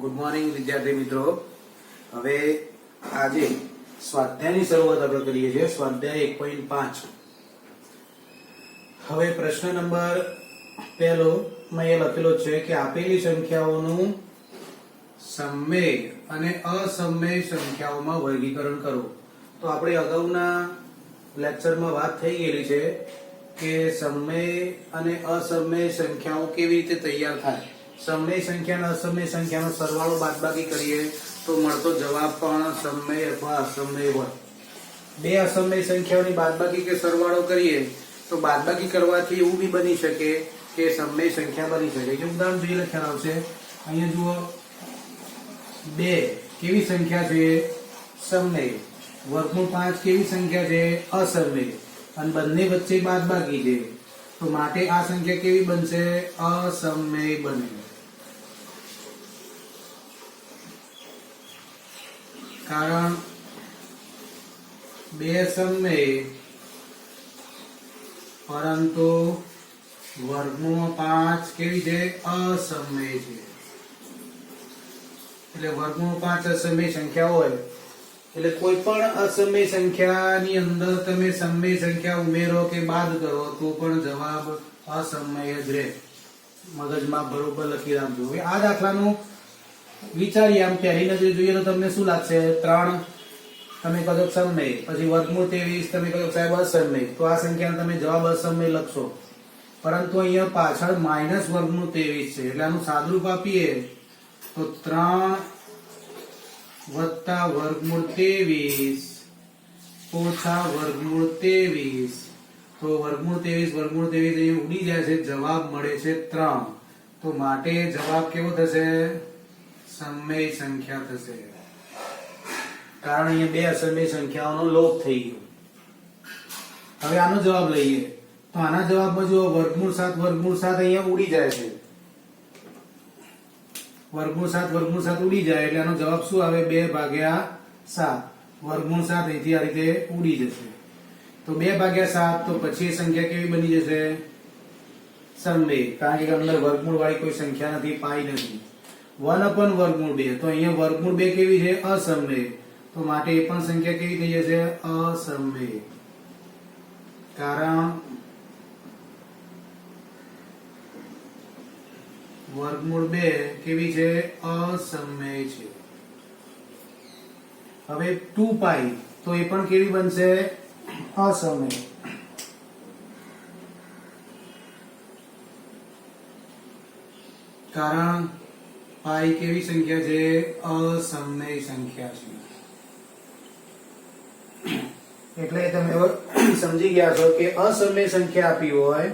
Good morning વિદ્યાર્થી મિત્રો. હવે આજે સ્વાધ્યાયની શરૂઆત આપણે કરીએ છીએ. સ્વાધ્યાય 1.5. હવે પ્રશ્ન નંબર પહેલો માં એ લખેલો છે કે આપેલી સંખ્યાઓનું સમમેય અને અસમમેય સંખ્યાઓમાં વર્ગીકરણ કરો. તો આપણે અગાઉના લેક્ચરમાં વાત થઈ ગયેલી છે કે સમમેય અને અસમમેય સંખ્યાઓ કેવી રીતે તૈયાર થાય. સમમેય સંખ્યા અને અસમમેય સંખ્યાનો સરવાળો બાદબાકી કરીએ તો મળતો જવાબ પણ સમમેય અથવા અસમમેય હોય. બે અસમમેય સંખ્યાઓની બાદબાકી કે સરવાળો કરીએ તો બાદબાકી કરવાથી એવું બી બની શકે કે સમમેય સંખ્યા બની શકે. કે ઉદાહરણ જોઈએ ખ્યાલ આવશે. અહીંયા જુઓ, 2 કેવી સંખ્યા છે? સમમેય. વર્ગમૂળ 5 કેવી સંખ્યા છે? અસમમેય. અને બંને વચ્ચે બાદબાકી છે તો માટે આ સંખ્યા કેવી બનશે? અસમમેય બને. કારણ 2 સમમેય પરંતુ વર્ગમૂળ 5 કેવી છે? અસમમેય છે. એટલે વર્ગમૂળ 5 અસમમેય સંખ્યા હોય એટલે કોઈ પણ અસમમેય સંખ્યાની અંદર તમે સમમેય સંખ્યા ઉમેરો કે બાદ કરો તો પણ જવાબ અસમમેય જ રહે. મગજમાં બરોબર લખી રાખજો. હવે આ દાખલાનું વિચારીએ, આમ પહેલી નજરે જોઈએ તો તમને શું લાગશે? 3 તમે કહો સમમેય, પછી વર્ગમૂળ 23 તમે કહો સાહેબ અસમમેય, તો આ સંખ્યાનો તમે જવાબ અસમમેય લખશો. પરંતુ અહીંયા પાછળ માઇનસ વર્ગમૂળ 23 છે એટલે આનું સાદુરૂપ આપીએ તો 3 વત્તા વર્ગમૂળ 23 ઓછા વર્ગમૂળ 23. તો વર્ગમૂળ 23 અહીં ઉડી જાય છે, જવાબ મળે છે 3. તો માટે જવાબ કેવો થશે? સમમેય સંખ્યા થશે. કારણ અહીંયા બે અસમમેય સંખ્યાઓનો લોપ થઈ ગયો. હવે આનો જવાબ લઈએ તો આના જવાબમાં જો વર્ગમૂળ 7 અહીંયા ઉડી જાય છે. વર્ગમૂળ 7 ઉડી જાય એટલે આનો જવાબ શું આવે? 2/7. વર્ગમૂળ 7 અહીંથી આ રીતે ઉડી જશે તો 2/7. તો પછી એ સંખ્યા કેવી બની જશે? સમમેય. કારણ કે અંદર વર્ગમૂળ વાળી કોઈ સંખ્યા નથી, પાઈ નથી. 1/√2 તો અહીંયા વર્ગમૂળ 2 કેવી છે? અસમમેય. તો માટે એ પણ સંખ્યા કેવી થઈ જશે? અસમમેય. કારણ વર્ગમૂળ 2 કેવી છે? અસમમેય છે. હવે 2π તો એ પણ કેવી બનશે? અસમમેય. કારણ પાઈ કેવી સંખ્યા છે? અસમમેય સંખ્યા છે. એટલે તમે સમજી ગયા છો કે અસમમેય સંખ્યા આપી હોય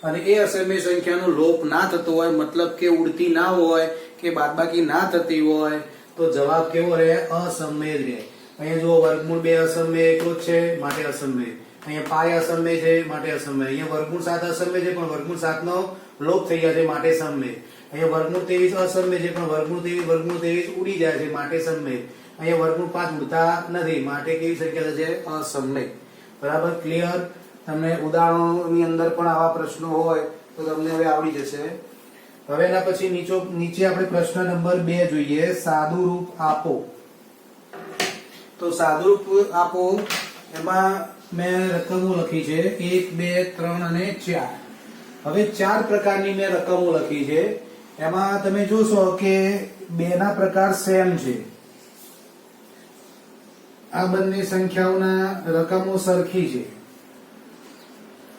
અને એ અસમમેય સંખ્યાનો લોપ ના થતો હોય, મતલબ કે ઉડતી ના હોય કે બાદબાકી ના થતી હોય તો જવાબ કેવો રહે? અસમમેય રહે. અહીંયા જુઓ, વર્ગમૂળ 2 અસમમેય એટલો જ છે માટે અસમમેય. અહીંયા પાય અસમમેય છે માટે અસમમેય. અહીંયા વર્ગમૂળ 7 અસમમેય છે પણ વર્ગમૂળ 7 નો લોપ થઈ ગયા છે માટે સમમેય. અહીંયા વર્ગમૂળ 23 અસમમેય છે પણ વર્ગમૂળ 23 ઉડી જાય છે માટે સમમેય. અહીંયા વર્ગમૂળ 5 ઉડતા નથી માટે કેવી સંખ્યા થશે? અસમમેય. બરાબર, ક્લિયર? તમને ઉદાહરણોની અંદર પણ આવા પ્રશ્નો હોય તો તમને હવે આવડી જશે. હવે એના પછી નીચે આપણે પ્રશ્ન નંબર 2 જોઈએ. સાદુરૂપ આપો. તો સાદુરૂપ આપો એમાં મેં રકમો લખી છે 1, 2, 3 અને 4. હવે 4 પ્રકારની મેં રકમો લખી છે. એમાં તમે જોશો કે 2 ના પ્રકાર સેમ છે. આ બંને સંખ્યાઓના રકમો સરખી છે.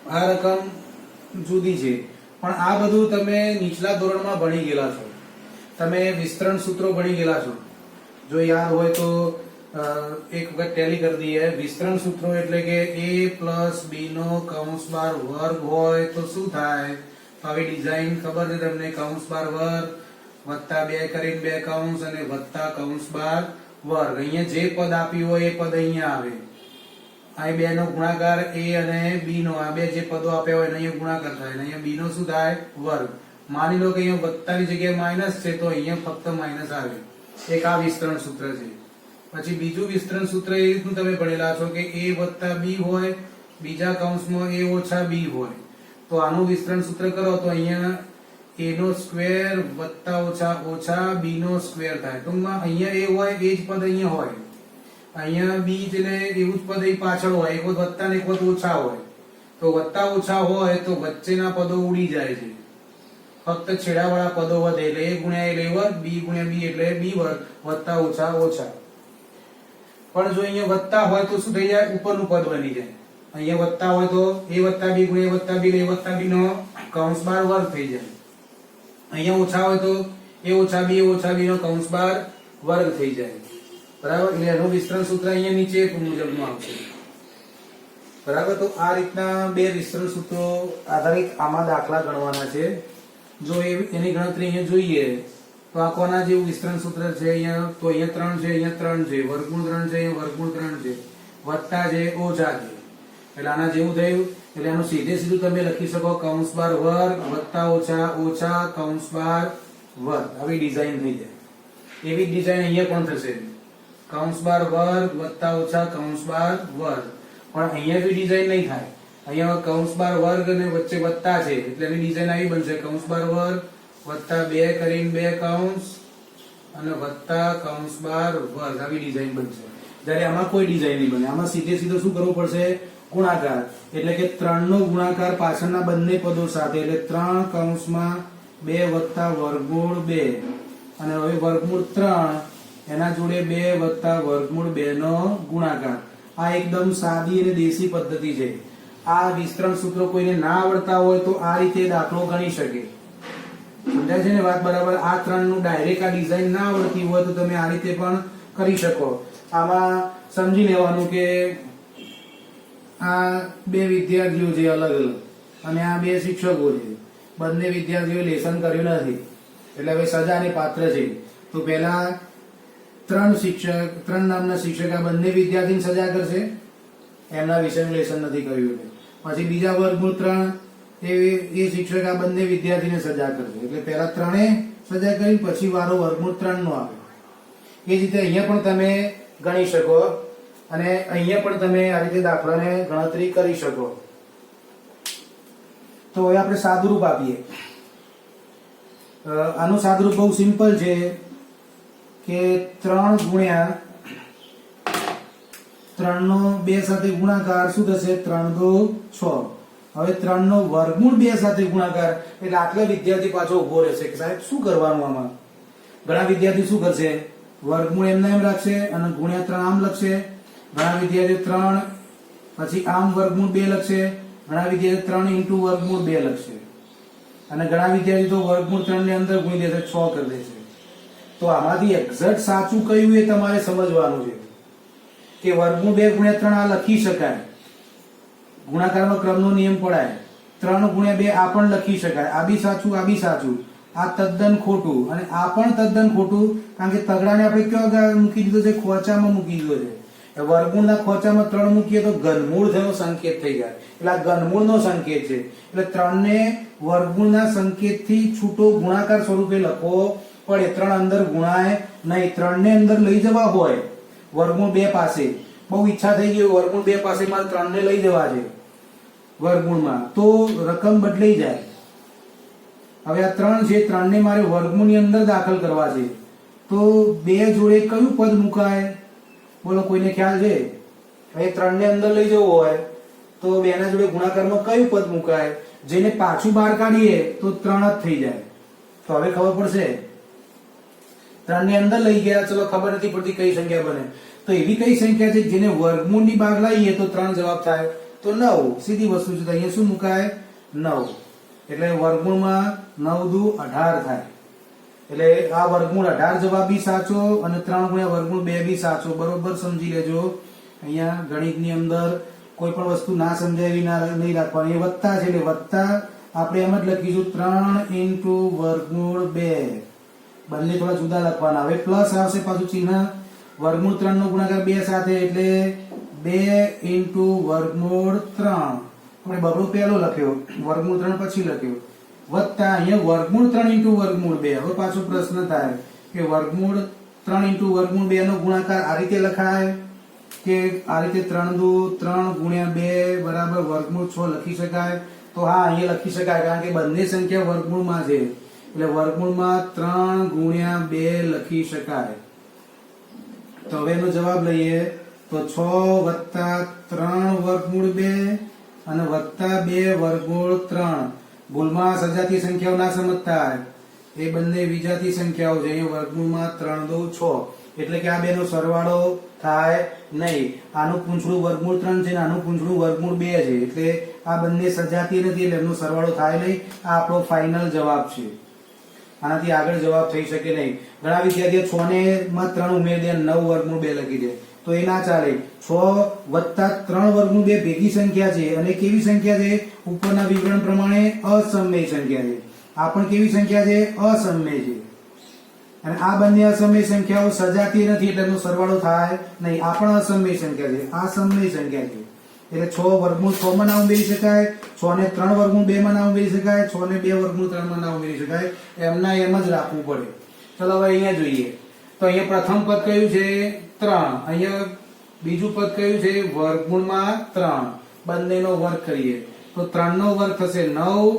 આ રકમ જુદી છે. પણ આ બધું તમે નીચલા ધોરણમાં ભણી ગયેલા છો. તમે વિસ્તરણ સૂત્રો ભણી ગયેલા છો. જો યાદ હોય તો એક વખત ટેલી કરી દઈએ. વિસ્તરણ સૂત્રો એટલે કે a + b નો કૌંસ બાર વર્ગ હોય તો શું થાય? તો આવી ડિઝાઇન ખબર છે તમને? કૌંસ બાર વર્ગ વત્તા 2 કરીને 2 કૌંસ અને વત્તા કૌંસ બાર વર્ગ. અહીંયા જે પદ આપ્યું હોય એ પદ અહીંયા આવે. આ 2 નો ગુણાકાર a અને b નો, આ બે જે પદો આપ્યા હોય અહીંયા ગુણાકાર થાય અને અહીંયા b નો શું થાય? વર્ગ. માની લો કે અહીંયા વત્તાની જગ્યાએ માઈનસ છે તો અહીંયા ફક્ત માઈનસ આવે. એક આ વિસ્તરણ સૂત્ર છે. પછી બીજું વિસ્તરણ સૂત્ર એ રીતનું તમે ભણેલા છો કે a + b હોય, બીજા કૌંસમાં a - b હોય. તો આનું વિસ્તરણ સૂત્ર કરો તો અહીંયા a નો સ્ક્વેર વત્તા ઓછા ઓછા b નો સ્ક્વેર થાય. ટૂંકમાં અહીંયા a હોય એ જ પદ અહીંયા હોય, અહીંયા b એટલે એવું જ પદ અહીં પાછળ હોય, એક વખત વત્તા ને એક વખત ઓછા હોય. તો વત્તા ઓછા હોય તો વચ્ચેના પદો ઉડી જાય છે, ફક્ત છેડાવાળા પદો વધે એટલે a ગુણ્યા a વર્ગ, b ગુણ્યા b એટલે b વર્ગ વત્તા ઓછા ઓછા. પણ જો અહીંયા વત્તા હોય તો શું થઈ જાય? ઉપરનું પદ બની જાય. અહીંયા વત્તા હોય તો a વત્તા b ગુણ્યા a વત્તા b એટલે a વત્તા b નો કૌંસ બાર વર્ગ થઈ જાય. અહીંયા ઓછા હોય તો a ઓછા b નો કૌંસ બાર વર્ગ થઈ જાય. બરાબર? એટલે એનું વિસ્તરણ સૂત્ર અહીંયા નીચે મુજબનું આવશે. બરાબર? તો આ રીતના બે વિસ્તરણ સૂત્રો આધારિત આમાં દાખલા ગણવાના છે. જો એની ગણતરી અહીંયા જોઈએ તો આ કોના જેવું વિસ્તરણ સૂત્ર છે? અહીંયા તો અહીંયા 3 છે, અહીંયા 3 છે, વર્ગમૂળ 3 છે, અહીંયા વર્ગમૂળ 3 છે, વત્તા છે, ઓછા છે. એટલે આના જેવું થયું. એટલે આનું સીધે સીધું તમે લખી શકો કૌંસ બાર વર્ગ વત્તા ઓછા ઓછા કૌંસ બાર વર્ગ. આવી ડિઝાઇન થઈ જાય. એવી જ ડિઝાઇન અહીંયા પણ થશે, કૌંસ બાર વર્ગ વત્તા ઓછા કૌંસ બાર વર્ગ. પણ અહીંયા બી ડિઝાઇન નહીં થાય. અહીંયા કૌંસ બાર વર્ગ અને વચ્ચે વત્તા છે એટલે એની ડિઝાઇન આવી બનશે, કૌંસ બાર વર્ગ વત્તા 2 કરીને 2 કૌંસ અને વત્તા કૌંસ બાર વર્ગ. આવી ડિઝાઇન બનશે. જ્યારે આમાં કોઈ ડિઝાઇન નહીં બને. આમાં સીધે સીધો શું કરવું પડશે? ગુણાકાર. એટલે કે 3 નો ગુણાકાર પાછળના બંને પદો સાથે, એટલે 3 કૌંસમાં 2 વત્તા વર્ગમૂળ 2 અને હવે વર્ગમૂળ 3 એના જોડે 2 વત્તા વર્ગમૂળ 2 નો ગુણાકાર. આ એકદમ સાદી અને દેશી પદ્ધતિ છે. આ વિસ્તરણ સૂત્રો કોઈને ના આવડતા હોય તો આ રીતે દાખલો ગણી શકે. સમજાય છે ને વાત? બરાબર? આ 3 નું ડાયરેક્ટ આ ડિઝાઇન ના આવડતી હોય તો તમે આ રીતે પણ કરી શકો. આમાં સમજી લેવાનું કે આ બે વિદ્યાર્થીઓ છે અલગ અલગ અને આ બે શિક્ષકો છે. બંને વિદ્યાર્થીઓ લેસન કર્યું નથી એટલે હવે સજાને પાત્ર છે. તો પહેલા 3 નામના શિક્ષક આ બંને વિદ્યાર્થીને સજા કરશે, એમના વિષયનું લેસન નથી કર્યું. પછી બીજા વર્ગમૂળ 3 એ શિક્ષક આ બંને વિદ્યાર્થીને સજા કરશે. એટલે પહેલા 3 સજા કરી પછી વારો વર્ગમૂળ 3 નો આવે. એ જ રીતે અહીંયા પણ તમે ગણી શકો અને અહીંયા પણ તમે આ રીતે દાખલાને ગણતરી કરી શકો. તો હવે આપણે સાદુરૂપ આપીએ. આનું સાદુરૂપ બહુ સિમ્પલ છે કે 3 ગુણ્યા 3 નો 2 સાથે ગુણાકાર શું થશે? 3 2 6. હવે 3 નો વર્ગમૂળ 2 સાથે ગુણાકાર એટલે આટલો વિદ્યાર્થી પાછો ઉભો રહેશે કે સાહેબ શું કરવાનું આમાં? ઘણા વિદ્યાર્થી શું કરશે? વર્ગમૂળ એમને એમ રાખશે અને ગુણ્યા 3 આમ લખશે. ઘણા વિદ્યાર્થીઓ 3 પછી આમ વર્ગમૂળ 2 લખશે. ઘણા વિદ્યાર્થીઓ 3 ઇન્ટુ વર્ગમૂળ 2 લખશે અને ઘણા વિદ્યાર્થીઓ તો વર્ગમૂળ 3 ની અંદર ગુણી દેશે, 6 કરી દેશે. તો આમાંથી એક્ઝેક્ટ સાચું કયું એ તમારે સમજવાનું છે કે વર્ગમૂળ 2 ગુણ્યા 3 આ લખી શકાય, ગુણાકારમાં ક્રમનો નિયમ પડાય. 3 ગુણ્યા 2 આ પણ લખી શકાય. આ બી સાચું, આ બી સાચું. આ તદ્દન ખોટું અને આ પણ તદ્દન ખોટું, કારણ કે તગડાને આપણે ક્યાં મૂકી દીધો છે? ખોચામાં મૂકી દીધો છે. વર્ગમૂળના ખોચામાં 3 મૂકીએ તો ઘનમૂળ થયો સંકેત થઈ જાય. એટલે આ ઘનમૂળનો સંકેત છે. એટલે 3 ને વર્ગમૂળના સંકેતથી છૂટો ગુણાકાર સ્વરૂપે લખવો પડે. 3 અંદર ગુણાય નહીં. 3 ને અંદર લઈ જવા હોય વર્ગમૂળ 2 પાસે, બહુ ઈચ્છા થઈ ગઈ વર્ગમૂળ 2 પાસે મારે 3 ને લઈ જવા છે વર્ગમૂળમાં, તો રકમ બદલાઈ જાય. હવે આ 3 છે, 3 ને મારે વર્ગમૂળની અંદર દાખલ કરવા છે તો 2 જોડે કયું પદ મુકાય? બોલો, કોઈને ખ્યાલ છે? હવે 3 ને અંદર લઈ જવું હોય તો 2 ના જોડે ગુણાકારમાં કયું પદ મુકાય? જેને પાછું બહાર કાઢીએ તો 3 જ થઈ જાય. તો હવે ખબર પડશે. 3 ની અંદર લઈ ગયા, ચલો ખબર નથી પડતી કઈ સંખ્યા બને. તો એવી કઈ સંખ્યા છે જેને વર્ગમૂળની બહાર લાવીએ તો 3 જવાબ થાય? તો 9. સીધી વસ્તુ છે. તો અહીંયા શું મુકાય? 9. એટલે વર્ગમૂળમાં 9 દુ 18 થાય. એટલે આ વર્ગમૂળ 18 જવાબ બી સાચો અને 3 ગુણ્યા વર્ગમૂળ 2 બી સાચો. બરોબર સમજી લેજો. અહીંયા ગણિતની અંદર કોઈ પણ વસ્તુ ના સમજાવી નહીં રાખવાની. એ વત્તા છે એટલે વત્તા આપણે એમ જ લખીશું 3 ઇન્ટુ વર્ગમૂળ 2. બંને થોડા જુદા લખવાના. હવે પ્લસ આવશે પાછું ચિહ્ન. વર્ગમૂળ 3 નો ગુણાકાર 2 સાથે એટલે 2 ઇન્ટુ વર્ગમૂળ 3. આપણે બબડો પહેલો લખ્યો, વર્ગમૂળ 3 પછી લખ્યો, વત્તા અહીંયા વર્ગમૂળ 3 ઇન્ટુ વર્ગમૂળ 2. હવે પાછો પ્રશ્ન થાય કે વર્ગમૂળ 3 ઇન્ટુ વર્ગમૂળ 2 નો ગુણાકાર આ રીતે લખાય કે આ રીતે? 3 દુ 3 ગુણ્યા 2 બરાબર વર્ગમૂળ 6 લખી શકાય? તો હા, અહીંયા લખી શકાય, કારણ કે બંને સંખ્યા વર્ગમૂળમાં છે. એટલે વર્ગમૂળમાં 3 ગુણ્યા 2 લખી શકાય. તો હવે એનો જવાબ લઈએ તો 6 વત્તા 3 વર્ગમૂળ 2 અને વત્તા 2 વર્ગમૂળ 3. ભૂલમાં સજાતીય સંખ્યાઓ ના સમજતા એ બંને વિજાતીય સંખ્યાઓ છે. અહીંયા વર્ગમૂળમાં 3 દુ 6 એટલે કે આ બેનો સરવાળો થાય નહીં. આનું પૂંછડું વર્ગમૂળ 3 છે અને આનું પૂંછડું વર્ગમૂળ 2 છે એટલે આ બંને સજાતીય નથી એટલે એમનો સરવાળો થાય નહીં. આ આપણો ફાઇનલ જવાબ છે. આનાથી આગળ જવાબ થઈ શકે નહીં. ઘણા વિદ્યાર્થીઓ 6 ને માં 3 ઉમેરી દે 9 વર્ગમૂળ 2 લખી દે તો એ ના ચાલે. 6 વત્તા 3 વર્ગમૂળ 2 ભેગી સંખ્યા છે અને કેવી સંખ્યા છે? ઉપરના વિવરણ પ્રમાણે અસમય સંખ્યા છે. આ પણ કેવી સંખ્યા છે? અસમય છે. અને આ બંને અસમય સંખ્યાઓ સજાતીય નથી એટલે એનો સરવાળો થાય નહીં. આ પણ અસમય સંખ્યા છે. આ સમય સંખ્યા છે એટલે 6 વર્ગમૂળ 6 માં ના ઉમેરી શકાય, 6 ને 3 વર્ગમૂળ 2 માં ના ઉમેરી શકાય, 6 ને 2 વર્ગમૂળ 3 માં ના ઉમેરી શકાય. એમના એમ જ રાખવું પડે. ચલો હવે અહીંયા જોઈએ તો અહીંયા પ્રથમ પદ કયું છે? 3. અહીંયા બીજું પદ કયું છે? વર્ગમૂળમાં 3. બંનેનો વર્ગ કરીએ તો 3 નો વર્ગ થશે 9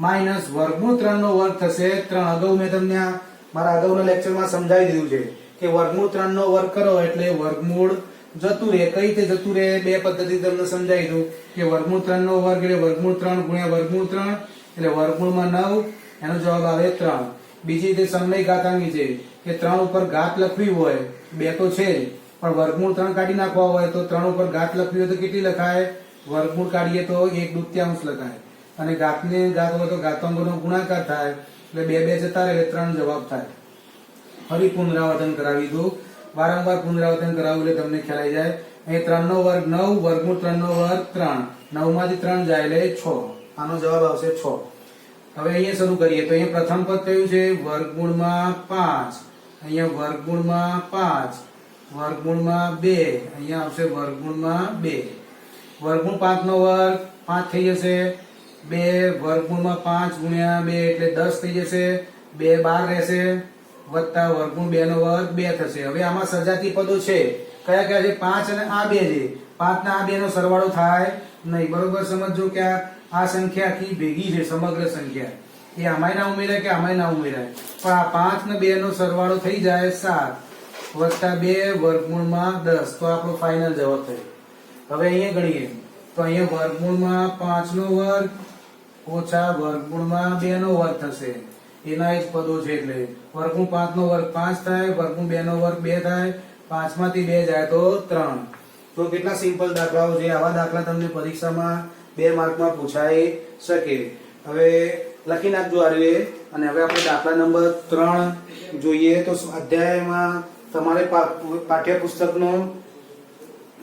માઈનસ વર્ગમૂળ 3 નો વર્ગ થશે 3. અગાઉ મેં તમને મારા અગાઉના લેક્ચરમાં સમજાવી દીધું છે કે વર્ગમૂળ 3 નો વર્ગ કરો એટલે વર્ગમૂળ જતું રહે. કઈ રીતે જતું રહે? બે પદ્ધતિ તમને સમજાવી દઉં કે વર્ગમૂળ 3 નો વર્ગ એટલે વર્ગમૂળ 3 ગુણ્યા વર્ગમૂળ 3 એટલે વર્ગમૂળમાં 9 એનો જવાબ આવે 3. બીજી રીતે સમય ઘાતાંકી છે કે 3 ઉપર ઘાત લખવી હોય, બે તો છે જ પણ વર્ગમૂળ 3 કાઢી નાખવા હોય તો 3 ઉપર ઘાત લખવી હોય તો કેટલી લખાય? વર્ગમૂળ કાઢીએ તો 1/2 લખાય અને ઘાતને ઘાત હોય તો ઘાતાંકોનો ગુણાકાર થાય એટલે 2 2 જતા રહે એટલે 3 જવાબ થાય. ફરી પુનરાવર્તન કરાવી દઉં. વારંવાર પુનરાવર્તન કરાવું એટલે તમને ખ્યાલ આવી જાય. અહીં 3 નો વર્ગ 9 વર્ગમૂળ 3 નો વર્ગ 3 9 માંથી 3 જાય એટલે 6. આનો જવાબ આવશે 6. હવે અહીંયા શરૂ કરીએ તો અહીંયા પ્રથમ પદ કયું છે? વર્ગમૂળમાં 5. અહીંયા વર્ગમૂળમાં 5 વર્ગમૂળમાં 2 અહીંયા આવશે વર્ગમૂળમાં 2. વર્ગમૂળ 5 નો વર્ગ 5 થઈ જશે. 2 વર્ગમૂળમાં 5 ગુણ્યા 2 એટલે 10 થઈ જશે. 2 12 રહેશે વત્તા વર્ગમૂળ 2 નો વર્ગ 2 થશે. હવે આમાં સજાતીય પદો છે. કયા કયા છે? 5 અને આ 2 છે. 5 ના આ 2 નો સરવાળો થાય નહીં. બરોબર સમજો કે આ સંખ્યા આખી ભેગી છે, સમગ્ર સંખ્યા. એ આમાંય ના ઉમેરાય કે આમાંય ના ઉમેરાય પણ આ 5 ને 2 નો સરવાળો થઈ જાય 7 વત્તા 2 વર્ગમૂળમાં 10 તો આપણો ફાઇનલ જવાબ થયો. હવે અહીંયા ગણીએ તો અહીંયા વર્ગમૂળમાં 5 નો વર્ગ ઓછા વર્ગમૂળમાં 2 નો વર્ગ થશે. એના જ પદો છે એટલે વર્ગમૂળ 5 નો વર્ગ 5 થાય, વર્ગમૂળ 2 નો વર્ગ 2 થાય. 5 માંથી 2 જાય તો 3. તો કેટલા સિમ્પલ દાખલાઓ છે. આવા દાખલા તમને પરીક્ષામાં 2 માર્કમાં પૂછાઈ શકે. હવે લખી નાખજો આ રીતે. અને હવે આપણે દાખલા નંબર 3 જોઈએ તો અધ્યાયમાં તમારે પાઠ્યપુસ્તકનો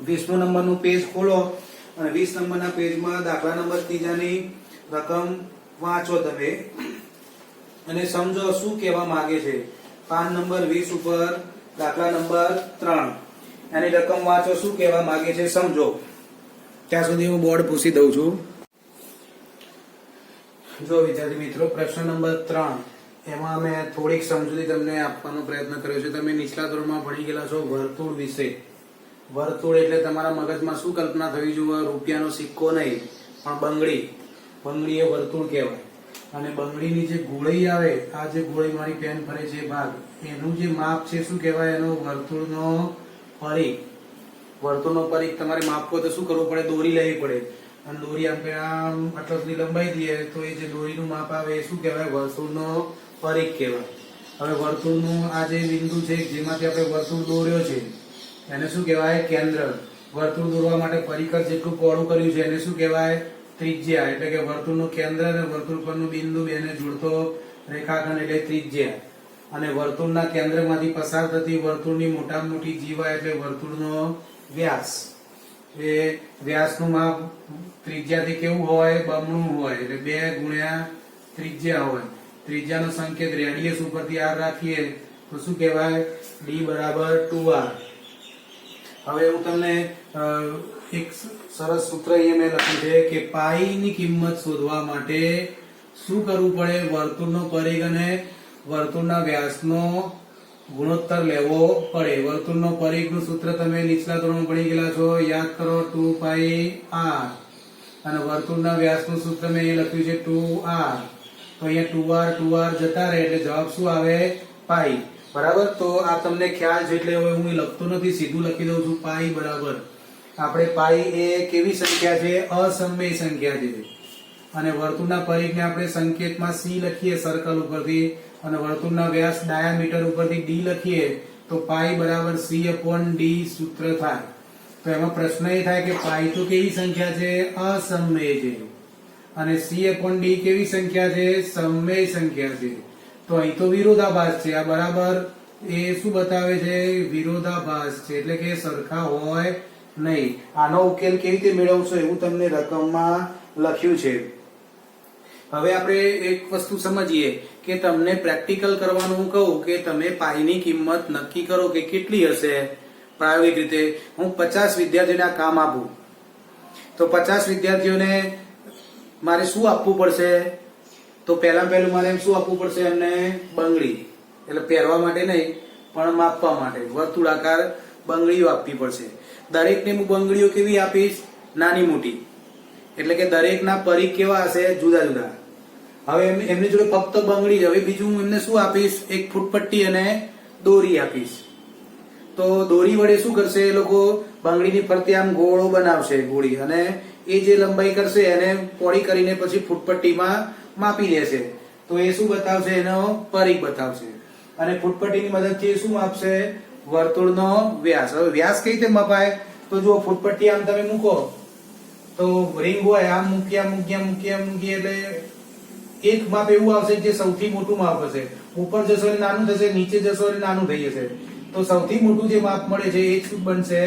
20મો નંબરનું પેજ ખોલો અને 20 નંબરના પેજમાં દાખલા નંબર 3 ની રકમ વાંચો તમે અને સમજો શું કહેવા માંગે છે. પાન નંબર 20 ઉપર દાખલા નંબર 3 એની રકમ વાંચો, શું કહેવા માંગે છે સમજો. ત્યાં સુધી હું બોર્ડ પૂછી દઉં છું. જો વિદ્યાર્થી મિત્રો, પ્રશ્ન નંબર 3 એમાં અમે થોડીક સમજૂતી તમને આપવાનો પ્રયત્ન કર્યો છે. તમે નીચલા ધોરણમાં ભણી ગયેલા છો વર્તુળ વિશે. વર્તુળ એટલે તમારા મગજમાં શું કલ્પના થવી જોઈએ? રૂપિયાનો સિક્કો નહીં પણ બંગડી. બંગડી એ વર્તુળ કહેવાય. અને બંગડીની જે ગોળી આવે, આ જે ગોળી મારી પેન ફરે છે ભાગ, એનું જે માપ છે શું કહેવાય? એનો વર્તુળનો પરિઘ. વર્તુળનો પરિઘ તમારે માપવો તો શું કરવું પડે? દોરી લેવી પડે. અને દોરી આપણે આમ આટલા સુધી લંબાઈ દઈએ તો એ જે દોરીનું માપ આવે એ શું કહેવાય? વર્તુળનો પરિઘ કહેવાય. હવે વર્તુળનું આ જે બિંદુ છે જેમાંથી આપણે વર્તુળ દોર્યો છે એને શું કહેવાય? કેન્દ્ર. વર્તુળ દોરવા માટે પરિકર જેટલું પહોળું કર્યું છે એને શું કહેવાય? ત્રિજ્યા. એટલે કે વર્તુળનું કેન્દ્ર અને વર્તુળ પરનું બિંદુ બેને જોડતો રેખાખંડ એટલે ત્રિજ્યા. અને વર્તુળના કેન્દ્રમાંથી પસાર થતી વર્તુળની મોટામાં મોટી જીવા એટલે વર્તુળનો વ્યાસ. એ વ્યાસનું માપ ત્રિજ્યાથી કેવું હોય? બમણું હોય. એટલે 2 ગુણ્યા ત્રિજ્યા હોય. ત્રિજ્યાનો સંકેત રેડિયસ ઉપરથી r રાખીએ તો શું કહેવાય? d બરાબર 2r. હવે હું તમને એક સરસ સૂત્ર અહીંયા મેં લખ્યું છે કે પાઈ ની કિંમત શોધવા માટે શું કરવું પડે? વર્તુળનો પરિઘ અને વર્તુળના વ્યાસનો ગુણોત્તર લેવો પડે. વર્તુળનો પરિઘનું સૂત્ર તમે નીચલા ધોરણમાં ભણી ગયેલા છો, યાદ કરો 2πr. અને વર્તુળના વ્યાસનું સૂત્ર મેં અહીંયા લખ્યું છે 2r. તો અહીંયા 2r જતા રહે એટલે જવાબ શું આવે પાઈ બરાબર. તો આ તમને ખ્યાલ છે એટલે હવે હું લખતો નથી, સીધું લખી દઉં છું પાઈ બરાબર. આપણે પાઈ એ કેવી સંખ્યા છે? અસમય સંખ્યા છે. અને વર્તુળના પરિઘને આપણે સંકેતમાં c લખીએ સર્કલ ઉપરથી અને વર્તુળના વ્યાસ ડાયામીટર ઉપરથી d લખીએ તો પાઈ બરાબર c/d સૂત્ર થાય. તો એમાં પ્રશ્ન એ થાય કે પાઈ તો કેવી સંખ્યા છે? અસમય છે. અને c/d કેવી સંખ્યા છે? સમય સંખ્યા છે. તો અહીં તો વિરોધાભાસ છે. આ બરાબર એ શું બતાવે છે? વિરોધાભાસ છે, એટલે કે સરખા હોય નહીં. આનો ઉકેલ કેવી રીતે મેળવશો એવું તમને રકમમાં લખ્યું છે. હવે આપણે એક વસ્તુ સમજીએ કે તમને પ્રેક્ટિકલ કરવાનું હું કહું કે તમે પાઈની કિંમત નક્કી કરો કે કેટલી હશે. પ્રાયોગિક રીતે હું 50 વિદ્યાર્થીઓને આ કામ આપું તો 50 વિદ્યાર્થીઓને મારે શું આપવું પડશે? તો પહેલું મારે શું આપવું પડશે? એમને બંગડી, એટલે પહેરવા માટે નહીં પણ માપવા માટે વર્તુળાકાર બંગડીઓ આપવી પડશે. દરેકને હું બંગડીઓ કેવી આપીશ? નાની મોટી, એટલે કે દરેકના પરિઘ કેવા હશે? જુદા જુદા. હવે એમની જોડે ફક્ત બંગડી જ. હવે બીજું હું એમને શું આપીશ? એક ફૂટપટ્ટી અને દોરી આપીશ. તો દોરી વડે શું કરશે એ લોકો? બંગડીની ફરતે આમ ગોળો બનાવશે ગોળી, અને એ જે લંબાઈ કરશે એને પોળી કરીને પછી ફૂટપટ્ટીમાં માપી લેશે. તો એ શું બતાવશે? એનો પરિઘ બતાવશે. અને ફૂટપટ્ટીની મદદથી શું માપશે? વર્તુળનો વ્યાસ. હવે વ્યાસ કઈ રીતે મપાય? તો જો ફૂટપટ્ટી આમ તમે મૂકો તો રિંગ હોય, આમ મૂકી એટલે એક માપ એવું આવશે જે સૌથી મોટું માપ હશે. ઉપર જશો એટલે નાનું થશે, નીચે જશો એટલે નાનું થઈ જશે. તો સૌથી મોટું જે માપ મળે છે એ શું બનશે?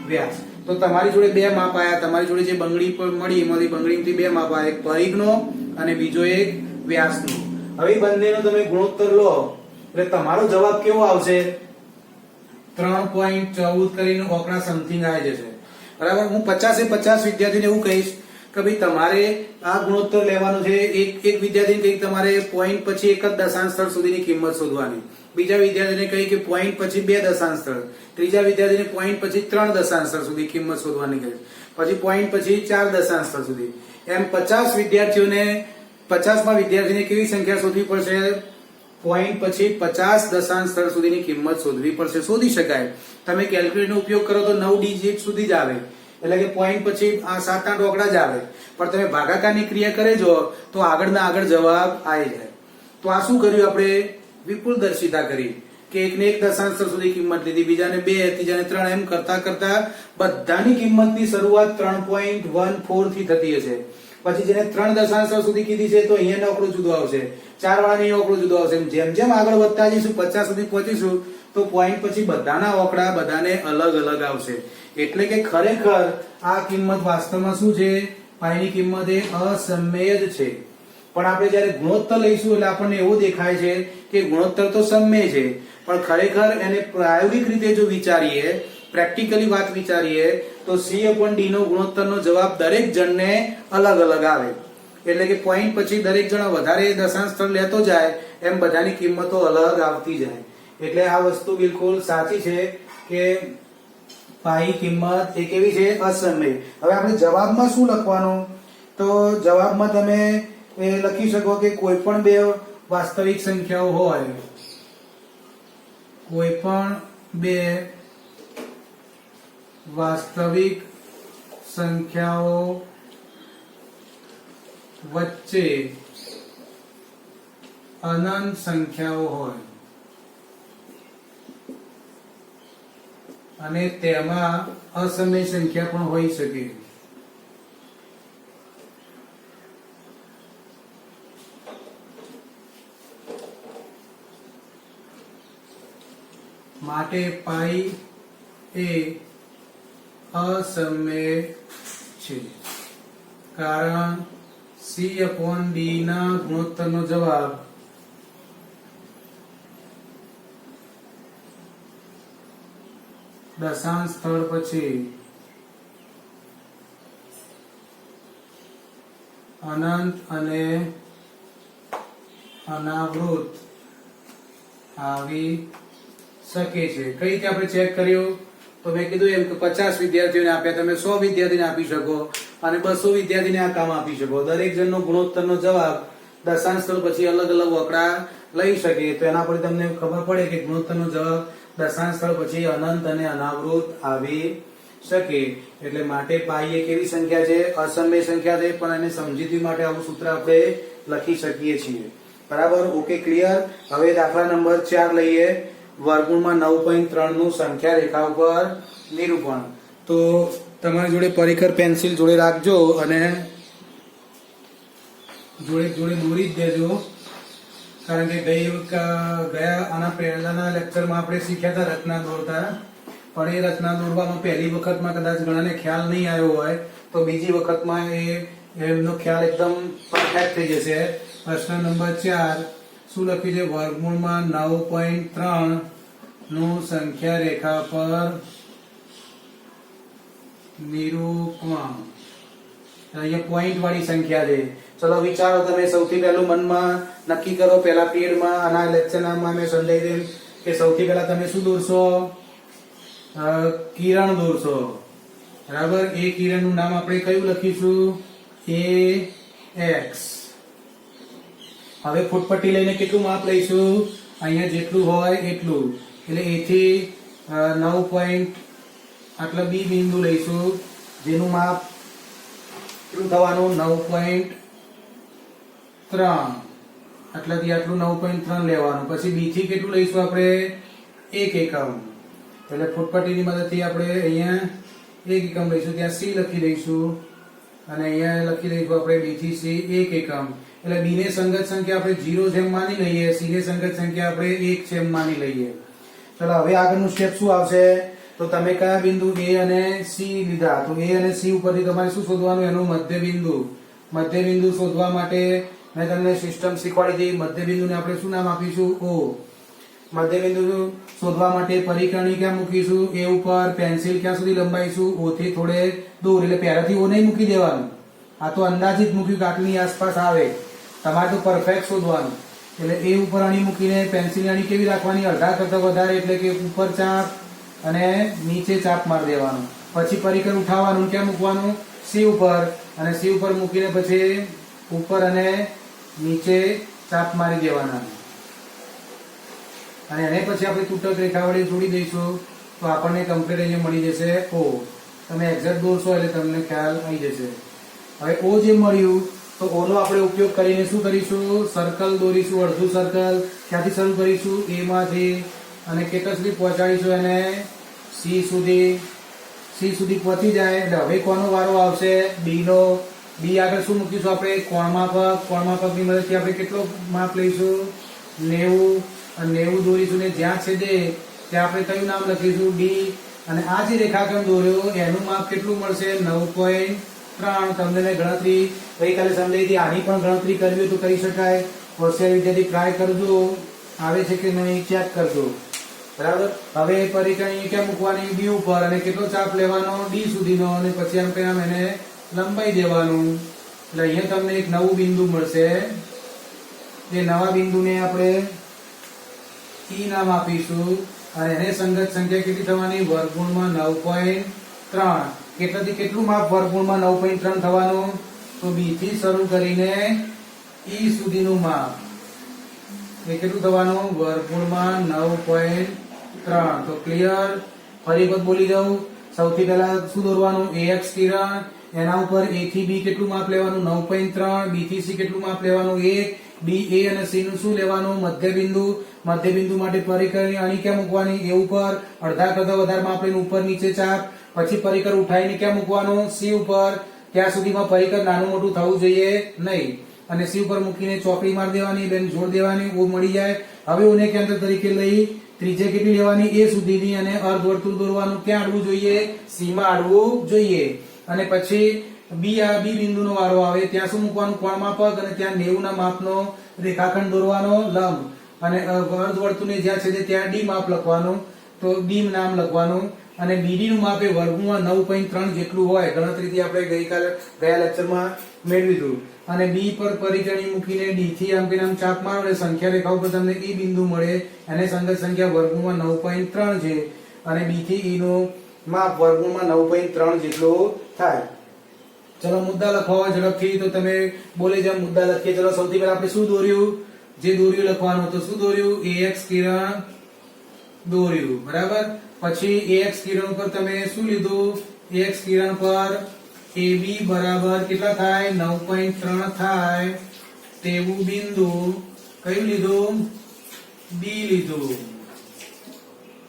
વ્યાસ. તો તમારી જોડે બે માપ આયા. તમારી જોડે જે બંગડી મળી એમાંથી બંગડીમાંથી બે માપ આયા, એક પરિઘનો અને બીજો એક વ્યાસનો. હવે બંનેનો તમે ગુણોત્તર લો એટલે તમારો જવાબ કેવો આવશે? 3.14 કરીને ઓકડા સમથિંગ આવી જશે બરાબર. હું 50 વિદ્યાર્થીને એવું કહીશ કે ભાઈ તમારે આ ગુણોત્તર લેવાનું છે. એક વિદ્યાર્થીને કહી તમારે પોઈન્ટ પછી એક જ દશાંશ સ્થળ સુધીની કિંમત શોધવાની, બીજા વિદ્યાર્થીને કહી કે પોઈન્ટ પછી 2 દશાંશ સ્થળ, ત્રીજા વિદ્યાર્થીને પોઈન્ટ પછી 3 દશાંશ સ્થળ સુધી કિંમત શોધવાની કહે, પછી પોઈન્ટ પછી 4 દશાંશ સ્થળ સુધી. એમ 50 વિદ્યાર્થીઓને 50માં વિદ્યાર્થીને કેવી સંખ્યા શોધવી પડશે? પોઈન્ટ પછી 50 દશાંશ સ્થળ સુધીની કિંમત શોધવી પડશે. શોધી શકાય. તમે કેલ્ક્યુલેટરનો ઉપયોગ કરો તો 9 ડિજિટ સુધી જ આવે, એટલે કે પોઈન્ટ પછી આ 7-8 ઓકડા જ આવે. પણ તમે ભાગાકારની ક્રિયા કરે જો તો આગળના આગળ જવાબ આવી જાય. તો આ શું કર્યું આપણે? વિપુલદર્શિતા કરી કે એકને 1 દશાંશ સ્થળ સુધી કિંમત લીધી, બીજાને 2, ત્રીજાને 3, એમ કરતા કરતા બધાની કિંમતની શરૂઆત 3.14 થી થતી હશે. પછી જેને 3 દશાંશ સ્થળ સુધી કીધી છે તો અહીંયા આંકડો જુદો આવશે, 4 વાળાની આંકડો જુદો આવશે. જેમ જેમ આગળ વધતા જઈશું 50 સુધી પહોંચીશું તો પોઈન્ટ પછી બધાના આંકડા બધાને અલગ અલગ આવશે. એટલે કે ખરેખર આ કિંમત વાસ્તવમાં શું છે? પાઈની કિંમત એ અસમય જ છે. પણ આપણે જયારે ગુણોત્તર લઈશું એટલે આપણને એવું દેખાય છે કે ગુણોત્તર તો સમય છે, પણ ખરેખર એને પ્રાયોગિક રીતે જો વિચારીએ, પ્રેક્ટિકલી વાત વિચારીએ તો c/d નો ગુણોત્તરનો જવાબ દરેક જણને અલગ અલગ આવે. એટલે કે પોઈન્ટ પછી દરેક જણ વધારે દશાંશ સ્થળ લેતો જાય એમ બધાની કિંમતો અલગ આવતી જાય. એટલે આ વસ્તુ બિલકુલ સાચી છે કે પાઈ કિંમત એ કેવી છે? અસમય. હવે આપણે જવાબમાં શું લખવાનું? તો જવાબમાં તમે લખી શકો કે કોઈ પણ બે વાસ્તવિક સંખ્યાઓ હોય, કોઈ પણ બે વાસ્તવિક સંખ્યાઓ વચ્ચે અનંત સંખ્યાઓ હોય અને તેમાં અસમય સંખ્યા પણ હોઈ શકે. માટે પાઈ એ અસમય છે, કારણ c/d ના ગુણોત્તરનો જવાબ દશાંશ સ્થળ પછી અનંત અને અનાવૃત આવી શકે છે. કઈ રીતે આપણે ચેક કર્યું? તો મેં કીધું એમ કે 50 વિદ્યાર્થીઓને આપ્યા, તમે 100 વિદ્યાર્થીને આપી શકો અને 200 વિદ્યાર્થીને આ કામ આપી શકો. દરેક જણનો ગુણોત્તરનો જવાબ દશાંશ સ્થળ પછી અલગ અલગ આંકડા લઈ શકીએ તો એના પર તમને ખબર પડે કે ગુણોત્તરનો જવાબ દશાંશ સ્થળ પછી અનંત અને અનાવૃત આવી શકે. એટલે માટે પાઈ એ કેવી સંખ્યા છે? અસમય સંખ્યા છે, પણ એને સમજૂતી માટે આવું સૂત્ર આપણે લખી શકીએ છીએ. બરાબર, ઓકે, ક્લિયર. હવે દાખલા નંબર 4 લઈએ. વર્ગમૂળમાં 9.3 નું સંખ્યા રેખા ઉપર નિરૂપણ. તો તમારી જોડે પરિકર પેન્સિલ જોડે રાખજો અને જોડે જોડે દોરી જ દેજો, કારણ કે ગયા આના પહેલાના લેક્ચરમાં આપણે શીખ્યા હતા રચના દોરતા, પણ એ રચના દોરવામાં પહેલી વખતમાં કદાચ ઘણાને ખ્યાલ નહીં આવ્યો હોય તો બીજી વખતમાં એમનો ખ્યાલ એકદમ પરફેક્ટ થઈ જશે. પ્રશ્ન નંબર 4 શું લખ્યું છે? વર્ગમૂળમાં 9.3 નું સંખ્યા રેખા પર નિરૂપણ. અહીંયા પોઈન્ટ વાળી સંખ્યા છે. ચલો વિચારો તમે. સૌથી પહેલું મનમાં નક્કી કરો. પહેલા પીરિયડમાં આના લેક્ચરમાં મેં સમજાવી દઉં કે સૌથી પહેલા તમે શું દોરશો? કિરણ દોરશો. બરાબર, એ કિરણનું નામ આપણે કયું લખીશું? AX. હવે ફૂટપટ્ટી લઈને કેટલું માપ લઈશું? અહીંયા જેટલું હોય એટલું, એટલે A થી 9 પોઈન્ટ આટલા B બિંદુ લઈશું, જેનું માપ કેટલું થવાનું? 9.3. આટલાથી આટલું 9.3 લેવાનું. પછી B થી કેટલું લઈશું આપણે? 1 એકમ. એટલે ફૂટપટ્ટીની મદદથી આપણે અહીંયા 1 એકમ લઈશું, ત્યાં C લખી દઈશું અને અહીંયા લખી દઈશું આપણે B થી C 1 એકમ. એટલે B ને સંગત સંખ્યા આપણે 0 જેમ માની લઈએ, C ને સંગત સંખ્યા આપણે 1 જેમ માની લઈએ. ચલો હવે આગળનું સ્ટેપ શું આવશે? તો તમે કયા બિંદુ A અને C લીધા, તો A અને C ઉપરથી તમારે શું શોધવાનું? એનું મધ્ય બિંદુ. મધ્ય બિંદુ શોધવા માટે મેં તમને સિસ્ટમ શીખવાડી દીધી. મધ્ય બિંદુને આપણે શું નામ આપીશું? O. મધ્ય બિંદુ શોધવા માટે પરિકરણી ક્યાં મૂકીશું? A ઉપર. પેન્સિલ ક્યાં સુધી લંબાઈશું? O થી થોડે દૂર. એટલે પહેલાથી O નહીં મૂકી દેવાનું, આ તો અંદાજિત મૂક્યું કે આટલી આસપાસ આવે. તમારે તો પરફેક્ટ શોધવાનું. એટલે A ઉપર અણી મૂકીને પેન્સિલ અણી કેવી રાખવાની? અડધા કરતા વધારે, એટલે કે ઉપર ચાપ અને નીચે ચાપ મારી દેવાનું. પછી પરિકર ઉઠાવવાનું, ક્યાં મૂકવાનું? C ઉપર. અને C ઉપર મૂકીને પછી ઉપર અને નીચે ચાપ મારી દેવાના. અને એને પછી આપણે તૂટક રેખા વડે જોડી દઈશું તો આપણને કમ્પ્લીટ અહીંયા મળી જશે O. તમે એક્ઝેક્ટ દોરશો એટલે તમને ખ્યાલ આવી જશે. હવે O જે મળ્યું તો O નો આપણે ઉપયોગ કરીને શું કરીશું? સર્કલ દોરીશું. અડધું સર્કલ ક્યાંથી શરૂ કરીશું? A માંથી. અને કેટલા સુધી પહોંચાડીશું એને? C સુધી. C સુધી પહોંચી જાય એટલે હવે કોનો વારો આવશે? B નો. B આગળ શું મૂકીશું આપણે? કોણમાપક. કોણમાપકની મદદથી આપણે કેટલો માપ લઈશું? 90. અને 90 દોરીશું ને જ્યાં છેદે ત્યાં આપણે કયું નામ લખીશું? D. અને આ જે રેખાખંડ દોર્યો એનું માપ કેટલું મળશે? 9.3. તમને મેં ગણતરી ગઈકાલે સમજાવી હતી. આની પણ ગણતરી કરવી હોય તો કરી શકાય. હોશિયાર વિદ્યાર્થી ટ્રાય કરજો, આવે છે કે નહીં ચેક કરજો. બરાબર. હવે પરિકરણી ક્યાં મૂકવાની? B ઉપર. અને કેટલો ચાપ લેવાનો? D સુધીનો. અને પછી આમ કે આમ એને લંબાઈ દેવાનું. એટલે અહીંયા તમને એક નવું બિંદુ મળશે. એ નવા બિંદુને આપણે E નામ આપીશું. અને એને સંગત સંખ્યા કેટલી થવાની? વર્ગમૂળમાં 9.3. કેટલાથી કેટલું માપ વર્ગમૂળમાં 9.3 થવાનું? તો B થી શરૂ કરીને E સુધીનું માપ એ કેટલું થવાનું? વર્ગમૂળમાં 9.3. તો ક્લિયર? ફરી વખત બોલી જાઉં. સૌથી પહેલા શું દોરવાનું? AX કિરણ. એના ઉપર A થી B કેટલું માપ લેવાનું? 9.3. B થી C કેટલું માપ લેવાનું? 1. B, A અને C નું શું લેવાનું? મધ્ય બિંદુ. મધ્ય બિંદુ માટે પરિકરની અણી ક્યાં મૂકવાની? A ઉપર. અડધા કરતા વધારે માપ લઈને ઉપર નીચે ચાપ. પછી પરિકર ઉઠાઈને ક્યાં મૂકવાનું? C ઉપર. ત્યાં સુધીમાં પરિકર નાનું મોટું થવું જોઈએ નહીં. અને C ઉપર મૂકીને ચોકડી મારી દેવાની, બેન જોડ દેવાની, O મળી જાય. હવે ઓને કેન્દ્ર તરીકે લઈ ત્રિજ્યા કેટલી લેવાની? A સુધીની. અને અર્ધવર્તુળ દોરવાનું. ક્યાં અડવું જોઈએ? C માં અડવું જોઈએ. અને પછી B બિંદુનો વારો આવે. ત્યાં શું મૂકવાનું? કોણમાપક. અને ત્યાં 90 ના માપનો રેખાખંડ દોરવાનો લંબ. અને અર્ધવર્તુળને જ્યાં છે ત્યાં D માપ લખવાનું. તો D નામ લખવાનું. અને BD નું માપ એ વર્ગમૂળમાં 9.3 જેટલું હોય. ગણતરીથી આપણે ગયા લેક્ચરમાં મેળવ્યું. અને B પર પરિકરણી મૂકીને D થી આમ કે આમ ચાપ મારો એટલે સંખ્યા રેખા ઉપર તમને E બિંદુ મળે. અને સંગત સંખ્યા વર્ગમૂળમાં 9.3 છે. અને B થી E નું માપ વર્ગમૂળમાં 9.3 જેટલું થાય. ચલો મુદ્દા લખવા હોય ઝડપથી તો તમે બોલે જેમ મુદ્દા લખીએ. ચલો સૌથી પહેલા આપણે શું દોર્યું? જે દોર્યું લખવાનું. તો શું દોર્યું? ax કિરણ દોર્યું. બરાબર. પછી ax કિરણ પર તમે શું લીધું? ax કિરણ પર AB બરાબર કેટલા થાય? 9.3 થાય તેવું બિંદુ કયું લીધું? B લીધું.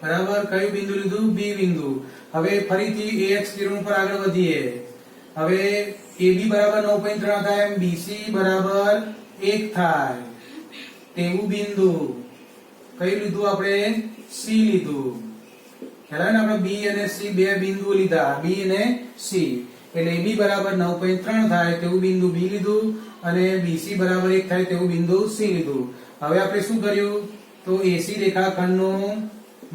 બરાબર. કયું બિંદુ લીધું? B બિંદુ. હવે ફરીથી ax કિરણ પર આગળ વધીએ. હવે AB બરાબર 9.3 થાય, BC બરાબર 1 થાય તેવું બિંદુ કયું લીધું આપણે? C લીધું. ખ્યાલ આવે ને? આપણે B અને C બે બિંદુઓ લીધા, B અને C. એટલે AB બરાબર 9.3 થાય તેવું બિંદુ B લીધું અને BC બરાબર 1 થાય તેવું બિંદુ C લીધું. હવે આપણે શું કર્યું? તો AC રેખાખંડનું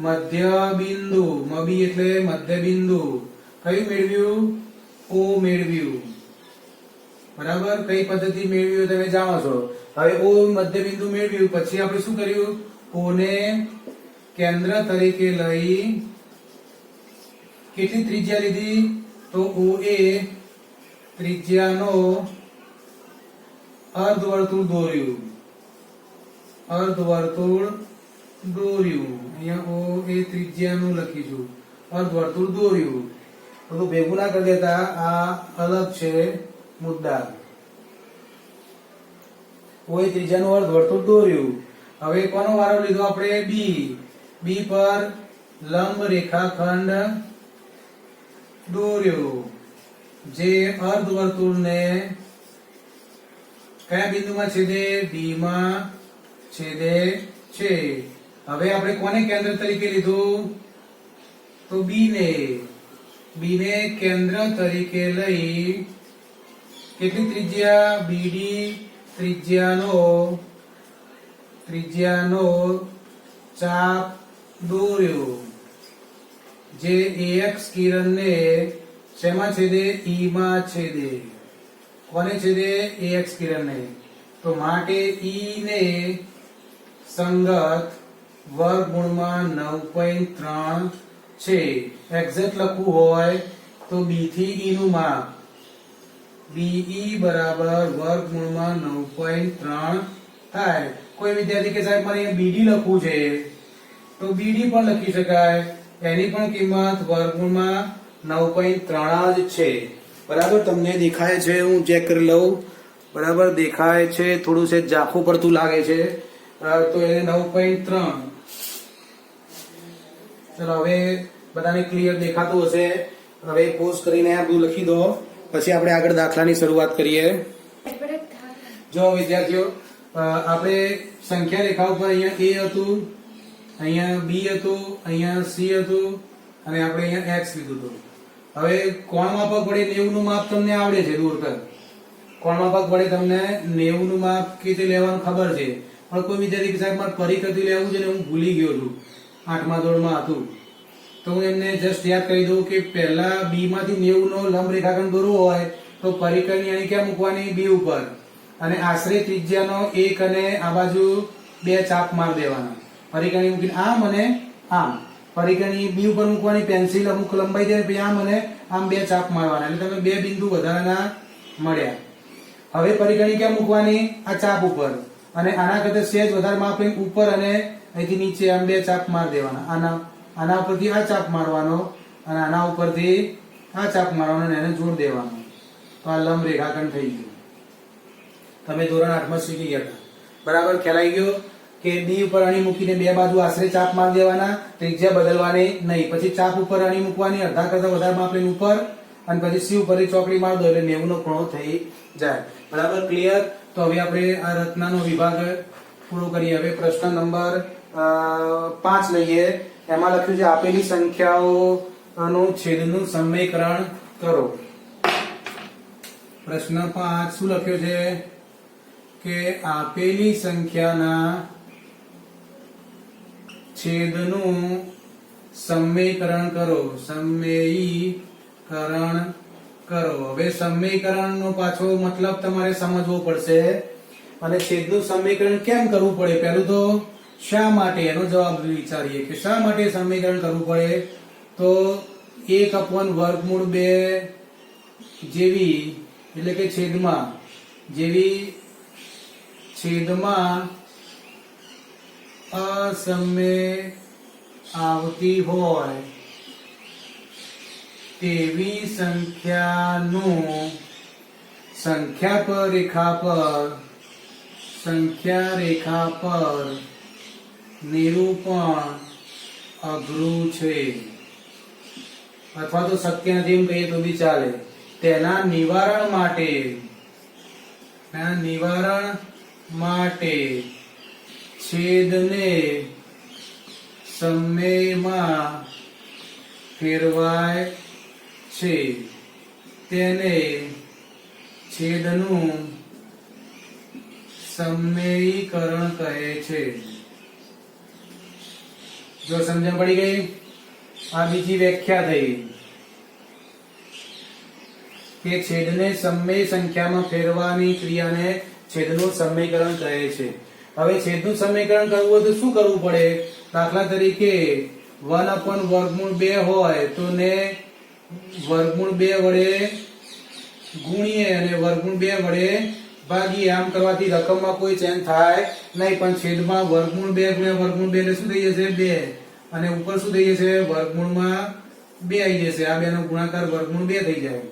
મધ્ય બિંદુ, મબી એટલે મધ્ય બિંદુ કયું મેળવ્યું? O મેળવ્યું. બરાબર. કઈ પદ્ધતિ મેળવ્યું તમે જાણો છો. હવે O મધ્ય બિંદુ મેળવ્યું પછી આપણે શું કર્યું? O ને કેન્દ્ર તરીકે લઈ કેટલી ત્રિજ્યા લીધી? તો OA ત્રિજ્યાનો અર્ધવર્તુળ દોર્યું. અર્ધવર્તુળ દોર્યું. અહીંયા OA ત્રિજ્યાનું લખીશું. અર્ધવર્તુળ દોર્યું. બધું ભેગું ના કરી દેતા, આ અલગ છે મુદ્દા. OA ત્રિજ્યાનું અર્ધવર્તુળ દોર્યું. હવે કોનો વારો લીધો આપણે? B. B પર લંબ રેખાખંડ દોર્યો જે અર્ધવર્તુળને કયા બિંદુમાં છેદે? D માં છેદે છે. હવે આપણે કોને કેન્દ્ર તરીકે લીધું? તો B ને. B ને કેન્દ્ર તરીકે લઈ કેટલી ત્રિજ્યા? BD ત્રિજ્યાનો ચાપ દોર્યો જે ax કિરણને શેમાં છેદે? E માં છેદે. કોને છેદે? ax કિરણને. તો માટે E ને સંગત વર્ગમૂળમાં 9.3 છે. એક્ઝેક્ટ લખવું હોય તો B થી E નું માપ BE બરાબર વર્ગમૂળમાં 9.3 થાય. કોઈ વિદ્યાર્થી કે સાહેબ મારે BD લખવું છે તો BD પણ લખી શકાય. એની પણ કિંમત વર્ગમૂળમાં 9.3 જ છે. બરાબર. તમને દેખાય છે? હું ચેક કરી લઉં. બરાબર દેખાય છે. થોડું છે ઝાંખું પડતું લાગે છે તો એને 9.3. ચલો હવે બધાને ક્લિયર દેખાતું હશે. હવે પોઝ કરીને આ બધું લખી દો પછી આપણે આગળ દાખલાની શરૂઆત કરીએ. જો વિદ્યાર્થીઓ આપણે સંખ્યા રેખા ઉપર અહીંયા A હતું, અહીંયા B હતું, અહીંયા C હતું અને આપણે અહીંયા X લીધું હતું. હવે કોણ માપક વડે 90 નું માપ તમને આવડે છે? દૂર કર. કોણ માપક વડે તમને 90 નું માપ કેવી રીતે લેવાનું ખબર છે. પણ કોઈ વિદ્યાર્થી કે સાહેબ મારે પરિકર્તી લેવું છે ને હું ભૂલી ગયો છું, 8મા ધોરણમાં હતું, તો હું એમને જસ્ટ યાદ કરી દઉં કે પહેલા B માંથી 90 નો લંબ રેખાખંડ દોરવો હોય તો પરિકરની અહીં ક્યાં મૂકવાની? B ઉપર. અને આશરે ત્રિજ્યાનો 1 અને આ બાજુ 2 ચાપ માર દેવાના. પરિકરની મૂકીને આમ અને આમ. પરિકરની B ઉપર મૂકવાની, પેન્સિલ અમુક લંબાઈ દે પછી આમ અને આમ 2 ચાપ મારવાના. એટલે તમે 2 બિંદુ વધારાના મળ્યા. હવે પરિકરની ક્યાં મૂકવાની? આ ચાપ ઉપર. અને આના કરતા સહેજ વધારે માપ લઈને ઉપર અને અહીંથી નીચે આમ 2 ચાપ માર દેવાના. આના ઉપરથી આ ચાપ મારવાનો અને આના ઉપરથી આ ચાપ મારવાનો અને એને જોડ દેવાનો. તો આ લંબ રેખાખંડ થઈ ગયું. તમે ધોરણ 8માં શીખી ગયા હતા. બરાબર. ખ્યાલ આવી ગયો કે B ઉપર અણી મૂકીને 2 બાજુ આશરે ચાપ માર દેવાના, ત્રિજ્યા બદલવાની નહીં. પછી ચાપ ઉપર અણી મૂકવાની, અડધા કરતા વધારે માપ લઈને ઉપર અને પછી C ઉપર ચોકડી માર દો એટલે 90 નો ખૂણો થઈ જાય. બરાબર. ક્લિયર. તો હવે આપણે આ રચનાનો વિભાગ પૂરો કરીએ. હવે પ્રશ્ન નંબર 5 લઈએ. એમાં લખ્યું છે આપેલી સંખ્યાઓનું છેદનું સમીકરણ કરો. પ્રશ્ન 5 શું લખ્યું છે કે આપેલી સંખ્યાના છેદનું સમીકરણ કરો. સમીકરણ કરો. હવે સમીકરણનો પાછો મતલબ તમારે સમજવો પડશે. અને છેદનું સમીકરણ કેમ કરવું પડે? પહેલું તો શા માટે એનો જવાબ વિચારીએ કે શા માટે સમીકરણ કરવું પડે. તો 1/√2 જેવી એટલે કે છેદમાં, જેવી છેદમાં અસમય આવતી હોય તેવી સંખ્યાનું સંખ્યા રેખા પર નિરૂપણ અઘરું છે, અથવા તો શક્ય નથી એમ કહીએ તો બી ચાલે. તેના નિવારણ માટે છેદને સમયમાં ફેરવાય છે, તેને છેદનું સમયીકરણ કહે છે. જો સમજણ પડી ગઈ? આ બીજી વ્યાખ્યા થઈ કે છેદને સમય સંખ્યામાં ફેરવાની ક્રિયાને છેદનું સમયીકરણ કહે છે. હવે છેદનું સમીકરણ કરવું હોય તો શું કરવું પડે? દાખલા તરીકે 1/√2 હોય તો ને √2 વડે ગુણીએ અને √2 વડે ભાગીએ. આમ કરવાથી રકમમાં કોઈ ચેન્જ થાય નહીં, પણ છેદમાં √2 ગુણ્યા √2 એટલે શું થઈ જશે? 2. અને ઉપર શું થઈ જશે? વર્ગમૂળમાં 2 આવી જશે. આ બેનો ગુણાકાર √2 થઈ જાય.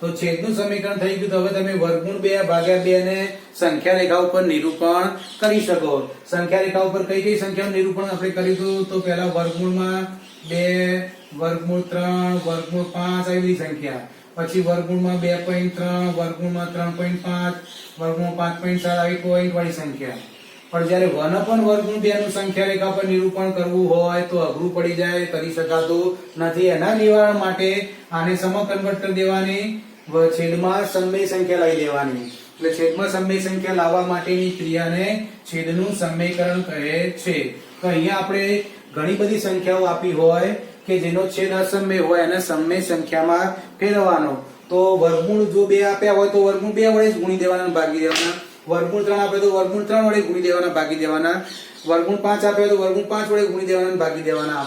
તો છેદનું સમીકરણ થઈ ગયું. તો હવે તમે √2/2 ને સંખ્યા રેખા ઉપર નિરૂપણ કરી શકો. સંખ્યા રેખા ઉપર કઈ કઈ સંખ્યાનું નિરૂપણ આપણે કરીશું? તો પહેલા વર્ગમૂળમાં 2, √3, √5 આવી બધી સંખ્યા. પછી વર્ગમૂળમાં 2.3, વર્ગમૂળમાં 3.5, વર્ગમૂળમાં 5.7 આવી પોઈન્ટ વાળી સંખ્યા. પણ જ્યારે 1/√2 નું સંખ્યા રેખા પર નિરૂપણ કરવું હોય તો અઘરું પડી જાય, કરી શકાતું નથી. એના નિવારણ માટે આને સમકન્વર્ટ કરી દેવાની, છેદમાં સમય સંખ્યા લઈ લેવાની. એટલે છેદમાં સમય સંખ્યા લાવવા માટેની ક્રિયાને છેદનું સમયીકરણ કહે છે. તો અહીંયા આપણે ઘણી બધી સંખ્યાઓ આપી હોય કે જેનો છેદ અસમય હોય અને સમય સંખ્યામાં ફેરવવાનો. તો વર્ગમૂળ જો 2 આપ્યા હોય તો વર્ગમૂળ 2 વડે જ ગુણી દેવાના અને ભાગી દેવાના. વર્ગમૂળ 3 આપે તો વર્ગમૂળ 3 વડે ગુણી દેવાના, ભાગી દેવાના. વર્ગમૂળ 5 આપે તો વર્ગમૂળ 5 વડે ગુણી દેવાના અને ભાગી દેવાના.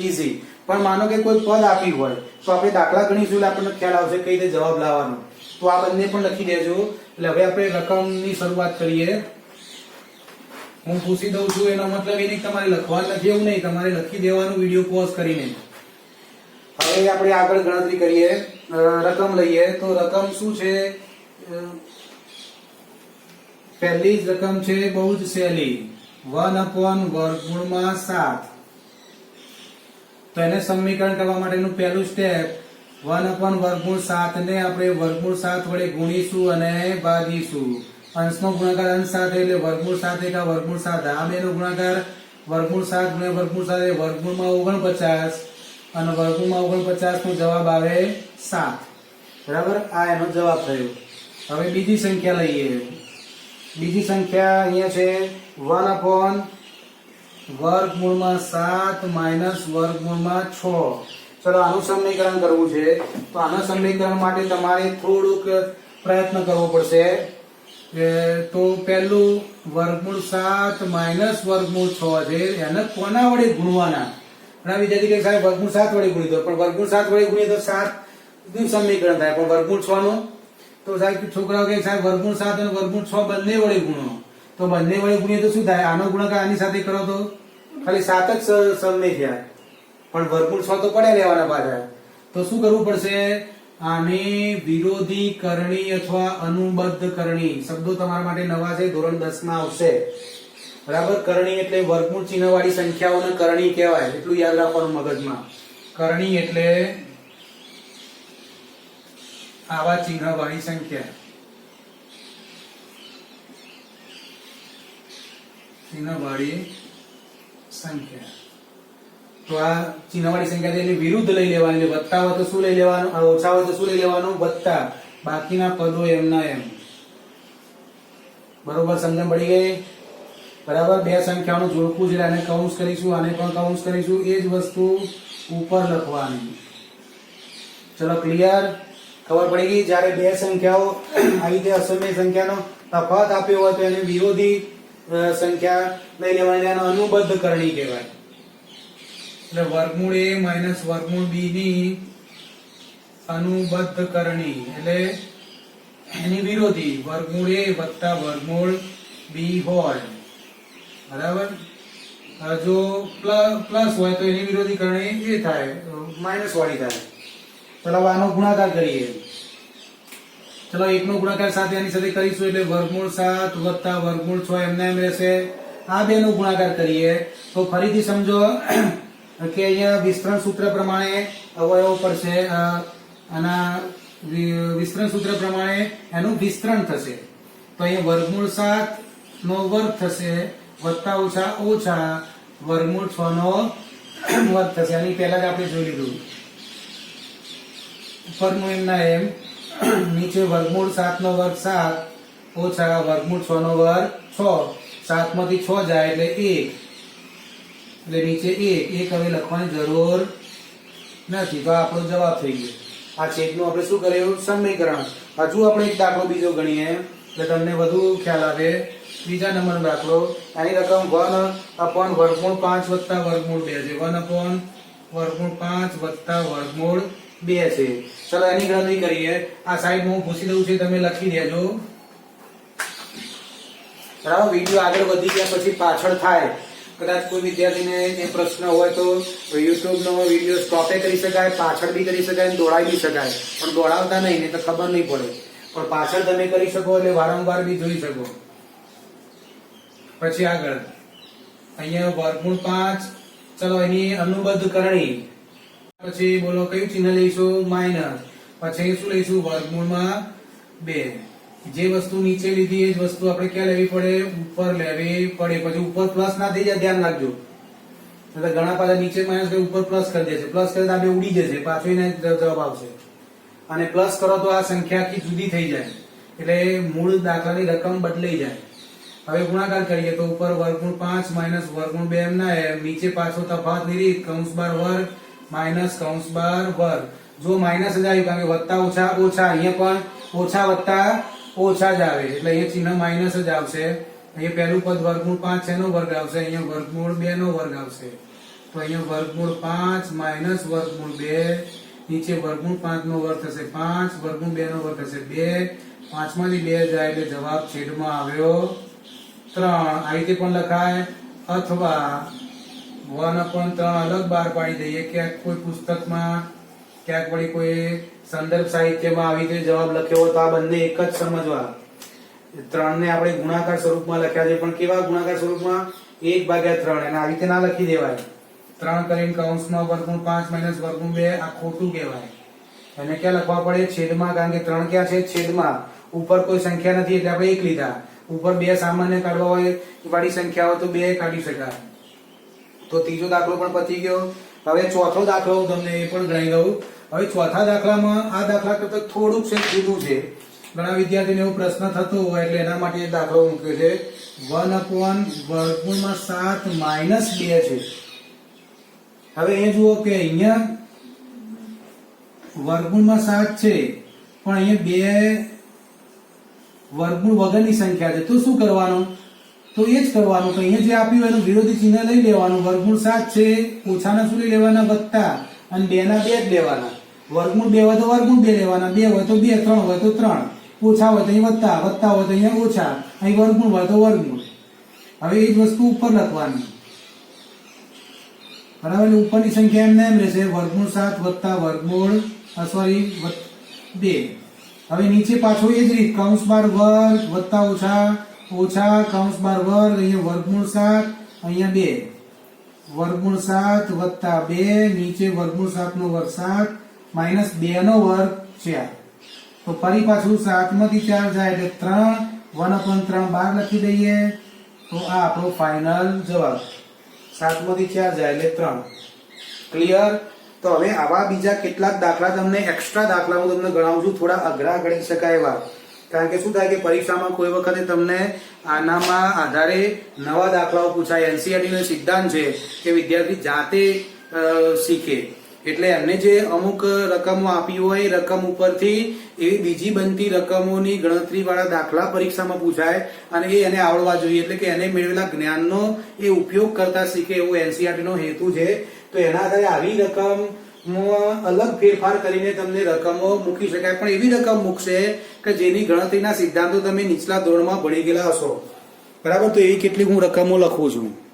ઈઝી. પણ માનો કે કોઈ પદ આપી હોય તો આપણે દાખલા ગણીશું એટલે આપણને ખ્યાલ આવશે કઈ રીતે જવાબ લાવવાનો. તો આ બંને પણ લખી દેજો. એટલે હવે આપણે રકમની શરૂઆત કરીએ. હું પૂછી દઉં છું એનો મતલબ એ નહીં તમારે લખવાનું નથી એવું નહીં, તમારે લખી દેવાનું વિડીયો પોઝ કરીને. હવે આપણે આગળ ગણતરી કરીએ. રકમ લઈએ તો રકમ શું છે? પહેલી જ રકમ છે બહુ જ સહેલી, 1/7. તો એને સમીકરણ કરવા માટેનું પહેલું સ્ટેપ, 1/7 ને આપણે √7 વડે ગુણીશું અને ભાગીશું. અંશનો ગુણાકાર અંશ સાથે એટલે √7 × √7. આ બેનો ગુણાકાર √7 ગુણ્યા √7 એટલે વર્ગમૂળમાં 49 અને વર્ગમૂળમાં 49 નો જવાબ આવે 7. બરાબર? આ એનો જવાબ થયો. હવે બીજી સંખ્યા લઈએ. બીજી સંખ્યા અહીંયા છે 1/7 -√6. ચલો આનું સમીકરણ કરવું છે. તો આના સમીકરણ માટે તમારે થોડુંક પ્રયત્ન કરવો પડશે. તો પહેલું √7 -√6 છે, એને કોના વડે ગુણવાના? ઘણા વિદ્યાર્થી કે સાહેબ √7 વડે ગુણી દો, પણ √7 વડે ગુણીએ તો 7 નું સમીકરણ થાય, પણ √6 નું તો સાહેબ છોકરાઓ કે સાહેબ √7 અને √6 બંને વડે ગુણો. તો બંને વડે ગુણીએ તો શું થાય? આનો ગુણાકાર આની સાથે કરો તો ખાલી 7 જ સમય થયા, પણ √6 તો પડ્યા લેવાના પાછા. તો શું કરવું પડશે? આને વિરોધી કરણી અથવા અનુબદ્ધ કરણી, શબ્દો તમારા માટે નવા છે, ધોરણ 10 માં આવશે. બરાબર? કરણી એટલે વર્ગમૂળ ચિહ્ન વાળી સંખ્યાઓને કરણી કહેવાય, એટલું યાદ રાખવાનું મગજમાં. કરણી એટલે આવા ચિહ્ન વાળી સંખ્યા, ચિહ્ન વાળી સંખ્યા. તો આ ચિહ્ન વાળી સંખ્યા એની વિરુદ્ધ લઈ લેવાની. એટલે વત્તા હોય તો શું લઈ લેવાનું? ઓછા હોય તો શું લઈ લેવાનું? વત્તા. બાકીના પદો એમના એમ. બરોબર? સમજણ પડી ગઈ? બરાબર? બે સંખ્યાઓનું જોડકું છે, આને કૌંસ કરીશું, આને પણ કૌંસ કરીશું. એ જ વસ્તુ ઉપર લખવાની. ચલો ક્લિયર? ખબર પડી ગઈ? જ્યારે બે સંખ્યાઓ આવી રીતે અસમય સંખ્યાનો તફાવત આપ્યો હોય તો એને વિરોધી સંખ્યા લઈ લેવાની, આનો અનુબદ્ધ કરણી કહેવાય. એટલે વર્ગમૂળ a - વર્ગમૂળ b ની અનુબદ્ધ કરણી એટલે એની વિરોધી વર્ગમૂળ a વત્તા વર્ગમૂળ b હોય, બરાબર. જો પ્લસ હોય તો એની વિરોધી કરણી એ થાય, માઇનસ વાળી થાય. ચલો આનો ગુણાકાર કરીએ. ચલો 1 નો ગુણાકાર સાથે આની સાથે કરીશું એટલે વર્ગમૂળ 7 વત્તા વર્ગમૂળ 6 એમને એમ રહેશે. આ બે નો ગુણાકાર કરીએ તો ફરીથી સમજો કે અહીંયા વિસ્તરણ સૂત્ર પ્રમાણે અવયવ પડશે. આના વિસ્તરણ સૂત્ર પ્રમાણે એનું વિસ્તરણ થશે તો અહીંયા વર્ગમૂળ 7 નો વર્ગ થશે વત્તા ઓછા ઓછા વર્ગમૂળ 6 નો વર્ગ થશે. આની પહેલા જ આપણે જોઈ લીધું. ઉપરનું એમના એમ, નીચે વર્ગમૂળ 7 નો વર્ગ 7 ઓછા વર્ગમૂળ 6 નો વર્ગ 6. 7 માંથી 6 જાય એટલે 1, એટલે નીચે 1 હવે લખવાની જરૂર નથી. તો આપણો જવાબ થઈ ગયો. આ છેદનું આપણે શું કર્યું? સમીકરણ. હજુ આપણે એક દાખલો બીજો ગણીએ એટલે તમને વધુ ખ્યાલ આવે. બીજા નંબરનો દાખલો. આની રકમ 1 વર્ગમૂળ 5 વત્તા વર્ગમૂળ 2 છે. 1 વર્ગમૂળ 5 વત્તા વર્ગમૂળ 2 છે. ચલો એની ગણતરી કરીએ. આ સાઈડ હું પૂછી દઉં છું, તમે લખી દેજો. બરાબર. વિડીયો આગળ વધી ગયા પછી પાછળ થાય, કદાચ કોઈ વિદ્યાર્થીને એ પ્રશ્ન હોય તો YouTube નો વિડીયો સ્ટોપે કરી શકાય, પાછળ બી કરી શકાય, દોડાવી બી શકાય, પણ દોડાવતા નહીં તો ખબર નહીં પડે. પણ પાછળ તમે કરી શકો એટલે વારંવાર બી જોઈ શકો. પછી આગળ અહીંયા વર્ગમૂળ 5. ચલો એની અનુબદ્ધ કરણી. પછી બોલો કયું ચિહ્ન લઈશું? માઇનસ. પછી શું લઈશું? વર્ગમૂળમાં 2. જે વસ્તુ નીચે લીધી એ જ વસ્તુ આપણે ક્યાં લેવી પડે? ઉપર લેવી પડે. પછી ઉપર પ્લસ ના થઈ જાય, ધ્યાન રાખજો. એટલે ઘણા પાછા નીચે માઇનસ કરી ઉપર પ્લસ કરી દેશે. પ્લસ કરે તો આ બે ઉડી જશે, પાછો એને જવાબ આવશે. અને પ્લસ કરો તો આ સંખ્યા આખી જુદી થઈ જાય, એટલે મૂળ દાખલાની રકમ બદલાઈ જાય. હવે ગુણાકાર કરીએ તો ઉપર વર્ગમૂળ 5 માઇનસ વર્ગમૂળ 2 એમના એમ, નીચે પાછો તફાવત નિરીત કૌંસ બાર વર્ગ માઇનસ કૌંસ બાર વર્ગ. જો માઇનસ જ આવ્યું કારણ કે વત્તા ઓછા ઓછા, અહીંયા પણ ઓછા વત્તા ઓછા જ આવે એટલે અહીંયા ચિહ્ન માઇનસ જ આવશે. અહીંયા પહેલું પદ વર્ગમૂળ 5 છે એનો વર્ગ આવશે, અહીંયા વર્ગમૂળ 2 નો વર્ગ આવશે. તો અહીંયા વર્ગમૂળ 5 માઇનસ વર્ગમૂળ 2, નીચે વર્ગમૂળ 5 નો વર્ગ થશે 5, વર્ગમૂળ 2 નો વર્ગ થશે 2. 5 માંથી 2 જાય એટલે જવાબ છેદમાં આવ્યો 3. આ રીતે પણ લખાય. અથવા 1/3 અલગ બહાર પાડી દઈએ. ક્યાંક કોઈ પુસ્તકમાં, ક્યાંક વળી કોઈ સંદર્ભ સાહિત્યમાં આવી રીતે જવાબ લખ્યો હોય તો આ બંને એક જ સમજવા. 3 ને આપણે ગુણાકાર સ્વરૂપમાં લખ્યા છે, પણ કેવા ગુણાકાર સ્વરૂપમાં? 1/3. અને આવી રીતે ના લખી દેવાય. 3 કરીને કૌંસમાં વર્ગમૂળ 5 માઇનસ વર્ગમૂળ 2, આ ખોટું કહેવાય. એને ક્યાં લખવા પડે? છેદમાં. કારણ કે 3 ક્યાં છે? છેદમાં. ઉપર કોઈ સંખ્યા નથી એટલે આપણે 1 લીધા. ઉપર 2 સામાન્ય કાઢવા હોય વાળી સંખ્યા હોય તો 2 કાઢી શકાય. તો ત્રીજો દાખલો પણ પતી ગયો. હવે ચોથો દાખલો હું તમને એ પણ ગણાવી દઉં. હવે ચોથા દાખલામાં આ દાખલા કરતા થોડુંક છે જુદું છે. ઘણા વિદ્યાર્થીને એવો પ્રશ્ન થતો હોય એટલે એના માટે એક દાખલો મૂક્યો છે. 1/વર્ગમૂળમાં 7 માઇનસ 2 છે. હવે એ જુઓ કે અહીંયા વર્ગમૂળમાં 7 છે પણ અહીંયા 2 વર્ગમૂળ વગરની સંખ્યા છે. તો શું કરવાનું? તો એ જ કરવાનું કે અહીંયા જે આપ્યું એનું વિરોધી ચિહ્ન લઈ લેવાનું. વર્ગમૂળ 7 છે, ઓછાના શું લઈ લેવાના? વત્તા. અને 2 ના 2 જ લેવાના. વર્ગમૂળ 2 હોય તો વર્ગમૂળ 2 લેવાના, 2 હોય તો 2, 3 હોય તો 3, ઓછા હોય તો અહીં વત્તા, વત્તા હોય તો અહીંયા ઓછા, અહીં વર્ગમૂળ હોય તો વર્ગમૂળ. હવે એ જ વસ્તુ ઉપર લખવાની. બરાબર. એટલે ઉપરની સંખ્યા એમને એમ રહેશે. વર્ગમૂળ 7 વત્તા વર્ગમૂળ 2. હવે નીચે પાછો એ જ રીત કૌંસ બાર વર્ગ વત્તા ઓછા ઓછા કૌંસ બાર વર્ગ. અહીંયા વર્ગમૂળ 7, અહીંયા 2. વર્ગમૂળ 7 વત્તા 2, નીચે વર્ગમૂળ 7 નો વર્ગ 7 માઇનસ 2 નો વર્ગ 4. તો ફરી પાછું 7 માંથી 4 જાય એટલે 3, 1/3 બહાર લખી દઈએ તો આ આપણો ફાઇનલ જવાબ. 7 માંથી 4 જાય એટલે 3. ક્લિયર? તો હવે આવા બીજા કેટલાક દાખલા તમને એક્સ્ટ્રા દાખલા હું તમને ગણાવું છું, થોડા અઘરા ગણી શકાય એવા. કારણ કે શું થાય કે પરીક્ષામાં કોઈ વખતે તમને આનામાં આધારે નવા દાખલાઓ પૂછાય. એનસીઈઆરટી નો સિદ્ધાંત છે કે વિદ્યાર્થી જાતે શીખે, એટલે એમને જે અમુક રકમો આપી હોય એ રકમ ઉપરથી એવી બીજી બનતી રકમોની ગણતરી વાળા દાખલા પરીક્ષામાં પૂછાય અને એ એને આવડવા જોઈએ. એટલે કે એને મેળવેલા જ્ઞાનનો એ ઉપયોગ કરતા શીખે એવો એનસીઈઆરટી નો હેતુ છે. તો એના આધારે આવી રકમ અલગ ફેરફાર કરીને તમને રકમો મૂકી શકાય, પણ એવી રકમ મૂકશે કે જેની ગણતરીના સિદ્ધાંતો તમે નીચલા ધોરણમાં ભણી ગયેલા હશો. બરાબર, તો એવી કેટલીક હું રકમો લખું છું.